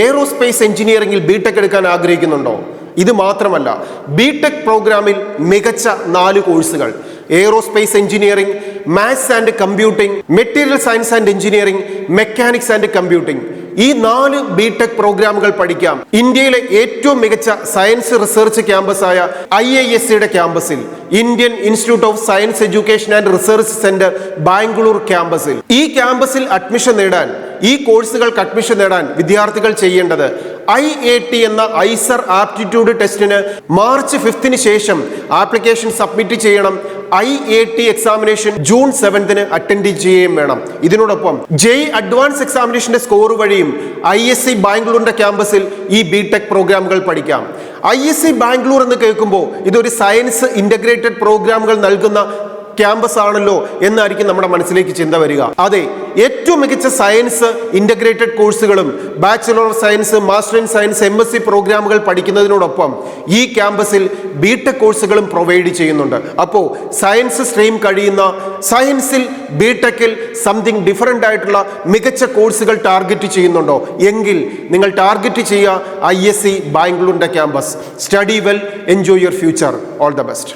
Aerospace എഞ്ചിനീയറിംഗിൽ BTech എടുക്കാൻ ആഗ്രഹിക്കുന്നുണ്ടോ? ഇത് മാത്രമല്ല, ബിടെക് പ്രോഗ്രാമിൽ മികച്ച 4 കോഴ്സുകൾ: aerospace engineering, maths and computing, material science and engineering, mechanics and computing. ഈ 4 ബിടെക് പ്രോഗ്രാമുകൾ പഠിക്കാം ഇന്ത്യയിലെ ഏറ്റവും മികച്ച സയൻസ് റിസർച്ച് ക്യാമ്പസായ IIScയുടെ ക്യാമ്പസിൽ, Indian institute of science education and research centre Bangalore ക്യാമ്പസിൽ. ഈ ക്യാമ്പസിൽ അഡ്മിഷൻ നേടാൻ, ഈ കോഴ്സുകൾക്ക് അഡ്മിഷൻ നേടാൻ വിദ്യാർത്ഥികൾ ചെയ്യേണ്ടത് IAT എന്ന ഐസർ ആപ്റ്റിറ്റ്യൂഡ് ടെസ്റ്റിന് മാർച്ച് 5 ശേഷം ആപ്ലിക്കേഷൻ സബ്മിറ്റ് ചെയ്യണം. IAT എക്സാമിനേഷൻ ജൂൺ 7 അറ്റൻഡ് ചെയ്യുകയും വേണം. ഇതിനോടൊപ്പം JEE അഡ്വാൻസ് എക്സാമിനേഷന്റെ സ്കോർ വഴിയും ISc ബാംഗ്ലൂരിന്റെ ക്യാമ്പസിൽ ഈ ബിടെക് പ്രോഗ്രാമുകൾ പഠിക്കാം. ISc ബാംഗ്ലൂർ എന്ന് കേൾക്കുമ്പോൾ ഇതൊരു സയൻസ് ഇന്റഗ്രേറ്റഡ് പ്രോഗ്രാമുകൾ നൽകുന്ന ക്യാമ്പസ് ആണല്ലോ എന്നായിരിക്കും നമ്മുടെ മനസ്സിലേക്ക് ചിന്ത വരിക. അതെ, ഏറ്റവും മികച്ച സയൻസ് ഇന്റഗ്രേറ്റഡ് കോഴ്സുകളും bachelor of science, master in science, MSc പ്രോഗ്രാമുകൾ പഠിക്കുന്നതിനോടൊപ്പം ഈ ക്യാമ്പസിൽ ബിടെക് കോഴ്സുകളും പ്രൊവൈഡ് ചെയ്യുന്നുണ്ട്. അപ്പോൾ സയൻസ് സ്ട്രീം കഴിയുന്ന, സയൻസിൽ ബിടെക്കിൽ സംതിങ് ഡിഫറൻ്റ് ആയിട്ടുള്ള മികച്ച കോഴ്സുകൾ ടാർഗറ്റ് ചെയ്യുന്നുണ്ടോ എങ്കിൽ നിങ്ങൾ ടാർഗറ്റ് ചെയ്യുക ISc ബാംഗ്ലൂരിന്റെ campus. Study well, enjoy your future. All the best.